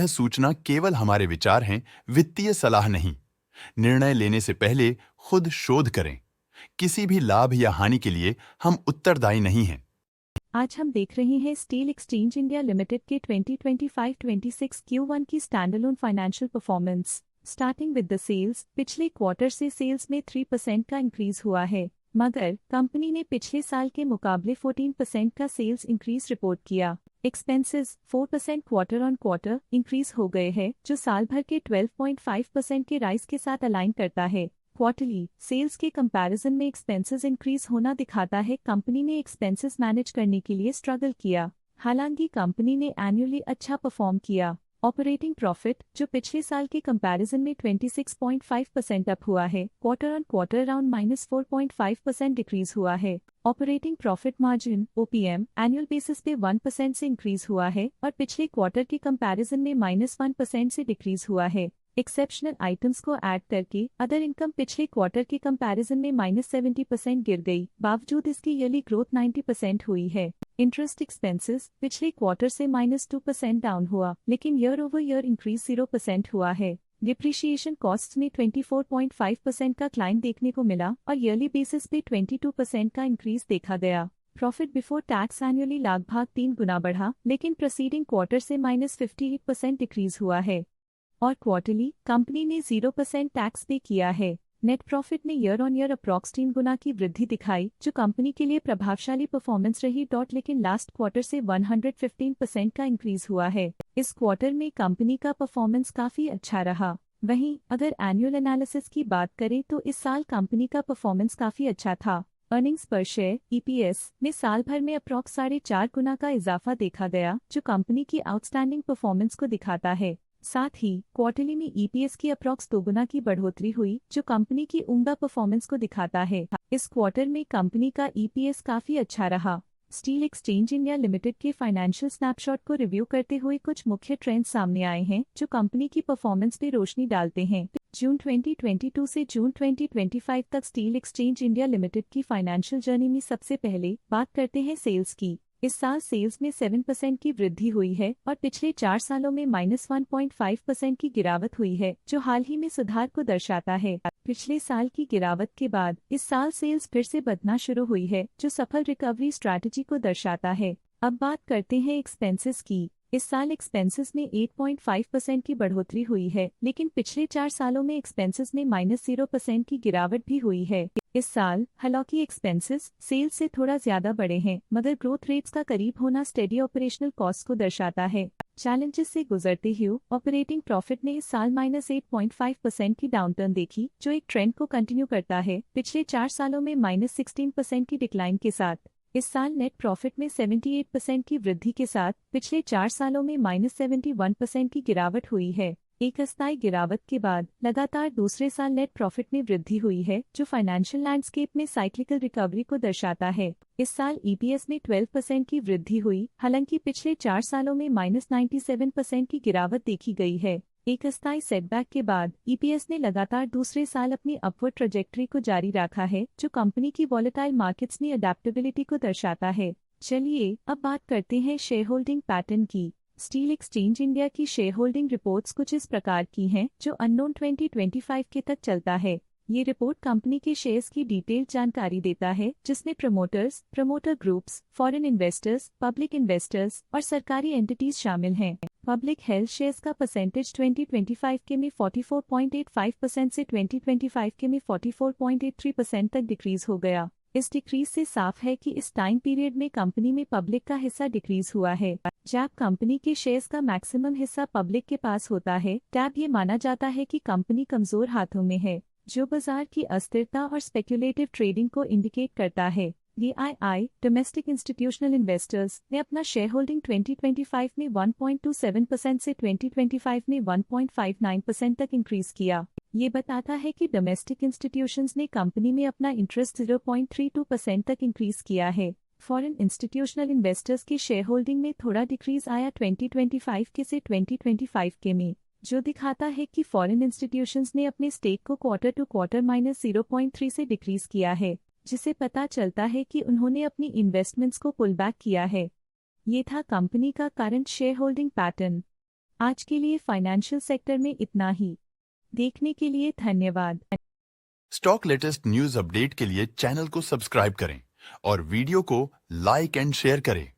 सूचना केवल हमारे विचार हैं, वित्तीय सलाह नहीं। निर्णय लेने से पहले खुद शोध करें। किसी भी लाभ या हानि के लिए हम उत्तरदायी नहीं हैं। आज हम देख रहे हैं स्टील एक्सचेंज इंडिया लिमिटेड के 2025-26 Q1 की standalone financial performance. Starting with the sales, पिछले क्वार्टर से सेल्स में 3% का इंक्रीज हुआ है, मगर कंपनी ने पिछले साल के मुकाबले 14% का सेल्स इंक्रीज रिपोर्ट किया। Expenses 4% quarter on quarter increase हो गए हैं, जो साल भर के 12.5% के राइज के साथ अलाइन करता है। क्वार्टरली सेल्स के कंपैरिजन में एक्सपेंसेस इंक्रीज होना दिखाता है कंपनी ने एक्सपेंसेस मैनेज करने के लिए स्ट्रगल किया। हालांकि कंपनी ने एनुअली अच्छा परफॉर्म किया। ऑपरेटिंग प्रॉफिट, जो पिछले साल के कंपैरिजन में 26.5% अप हुआ है, quarter on quarter around -4.5% decrease हुआ है। Operating profit margin OPM annual basis पे 1% से इंक्रीज हुआ है और पिछले क्वार्टर के कंपैरिजन में -1% से डिक्रीज हुआ है। एक्सेप्शनल आइटम्स को ऐड करके अदर इनकम पिछले क्वार्टर के कंपैरिजन में -70% गिर गई, बावजूद इसकी ईयरली ग्रोथ 90% हुई है। इंटरेस्ट एक्सपेंसेस पिछले क्वार्टर से -2% डाउन हुआ, लेकिन ईयर ओवर ईयर इंक्रीज 0% हुआ है। डिप्रिशिएशन कॉस्ट्स में 24.5% का क्लाइंब देखने को मिला और ईयरली बेसिस पे 22% का इंक्रीज देखा गया। प्रॉफिट बिफोर टैक्स एनुअली लगभग 3 गुना बढ़ा, लेकिन प्रीसीडिंग क्वार्टर से -58% डिक्रीज हुआ है और क्वार्टरली कंपनी ने 0% टैक्स पे किया है। नेट प्रॉफिट ने ईयर ऑन ईयर अप्रॉक्स 3 गुना की वृद्धि दिखाई, जो कंपनी के लिए प्रभावशाली परफॉर्मेंस रही। लेकिन लास्ट क्वार्टर से 115% का इंक्रीज हुआ है। इस क्वार्टर में कंपनी का परफॉर्मेंस काफी अच्छा रहा। वहीं अगर एनुअल एनालिसिस की बात करें तो इस साल कंपनी का परफॉर्मेंस काफी अच्छा था। अर्निंग्स पर शेयर EPS में साल भर में अप्रॉक्स 4.5 गुना का इजाफा देखा गया, जो कंपनी की आउटस्टैंडिंग परफॉर्मेंस को दिखाता है। साथ ही क्वार्टरली में EPS की अप्रॉक्स 2 गुना की बढ़ोतरी हुई, जो कंपनी की उम्दा परफॉर्मेंस को दिखाता है। इस क्वार्टर में कंपनी का EPS काफी अच्छा रहा। स्टील एक्सचेंज इंडिया लिमिटेड के फाइनेंशियल स्नैपशॉट को रिव्यू करते हुए कुछ मुख्य ट्रेंड्स सामने आए हैं, जो कंपनी की परफॉर्मेंस पे रोशनी डालते हैं। जून 2022 से जून 2025 तक स्टील एक्सचेंज इंडिया लिमिटेड की फाइनेंशियल जर्नी में सबसे पहले बात करते हैं सेल्स की। इस साल सेल्स में 7% की वृद्धि हुई है और पिछले 4 सालों में -1.5% की गिरावट हुई है, जो हाल ही में सुधार को दर्शाता है। पिछले साल की गिरावट के बाद इस साल सेल्स फिर से बढ़ना शुरू हुई है, जो सफल रिकवरी स्ट्रैटेजी को दर्शाता है। अब बात करते हैं एक्सपेंसेस की। इस साल एक्सपेंसेस में 8.5% की बढ़ोतरी हुई है, लेकिन पिछले 4 सालों में एक्सपेंसेस में -0% की गिरावट भी हुई है। इस साल हालांकि एक्सपेंसेस सेल्स से थोड़ा ज्यादा बढ़े हैं, मगर ग्रोथ रेट्स का करीब होना स्टेडी ऑपरेशनल कॉस्ट को दर्शाता है। चैलेंजेस से गुजरते हुए ऑपरेटिंग प्रॉफिट ने इस साल -8.5% की डाउनटर्न देखी, जो एक ट्रेंड को कंटिन्यू करता है पिछले 4 सालों में -16% की डिक्लाइन के साथ। इस साल नेट प्रॉफिट में 78% की वृद्धि के साथ पिछले 4 सालों में -71% की गिरावट हुई है। एक अस्थायी गिरावट के बाद लगातार दूसरे साल नेट प्रॉफिट में वृद्धि हुई है, जो फाइनेंशियल लैंडस्केप में साइक्लिकल रिकवरी को दर्शाता है। इस साल EPS में 12% की वृद्धि हुई, हालांकि पिछले 4 सालों में -97% की गिरावट देखी गई है। एक अस्थायी सेटबैक के बाद EPS ने लगातार दूसरे साल अपनी अपवर्ड ट्रैजेक्टरी को जारी रखा है, जो कंपनी की वॉलेटाइल मार्केट्स में अडेप्टेबिलिटी को दर्शाता है। चलिए अब बात करते हैं शेयर होल्डिंग पैटर्न की। स्टील एक्सचेंज इंडिया की शेयर होल्डिंग रिपोर्ट्स कुछ इस प्रकार की हैं, जो अननोन 2025 के तक चलता है। ये रिपोर्ट कंपनी के शेयर्स की डिटेल्ड जानकारी देता है, जिसमें promoters, promoter groups, foreign investors, public investors और सरकारी एंटिटीज शामिल हैं। पब्लिक हेल्थ शेयर्स का परसेंटेज 2025 के में 44.85% से 2025 के में 44.83% तक डिक्रीज हो गया। इस डिक्रीज से साफ है कि इस टाइम पीरियड में कंपनी में पब्लिक का हिस्सा डिक्रीज हुआ है। जब कंपनी के शेयर्स का मैक्सिमम हिस्सा पब्लिक के पास होता है, तब ये माना जाता है कि कंपनी कमजोर हाथों में है, जो बाजार की अस्थिरता और स्पेक्युलेटिव ट्रेडिंग को इंडिकेट करता है। DII डोमेस्टिक इंस्टीट्यूशनल इन्वेस्टर्स ने अपना शेयर होल्डिंग 2025 में 1.27% से 2025 में 1.59% तक इंक्रीज किया। ये बताता है कि डोमेस्टिक इंस्टीट्यूशंस ने कंपनी में अपना इंटरेस्ट 0.32% तक इंक्रीज किया है। फॉरेन इंस्टीट्यूशनल इन्वेस्टर्स की शेयर होल्डिंग में थोड़ा डिक्रीज आया 2025 के से 2025 के में, जो दिखाता है कि फॉरेन इंस्टीट्यूशंस ने अपने स्टेक को क्वार्टर टू क्वार्टर -0.3 से डिक्रीज किया है, जिसे पता चलता है कि उन्होंने अपनी इन्वेस्टमेंट्स को पुल बैक किया है। ये था कंपनी का करंट शेयर होल्डिंग पैटर्न। आज के लिए फाइनेंशियल सेक्टर में इतना ही। देखने के लिए धन्यवाद। स्टॉक लेटेस्ट न्यूज अपडेट के लिए चैनल को सब्सक्राइब करें और वीडियो को लाइक एंड शेयर करें।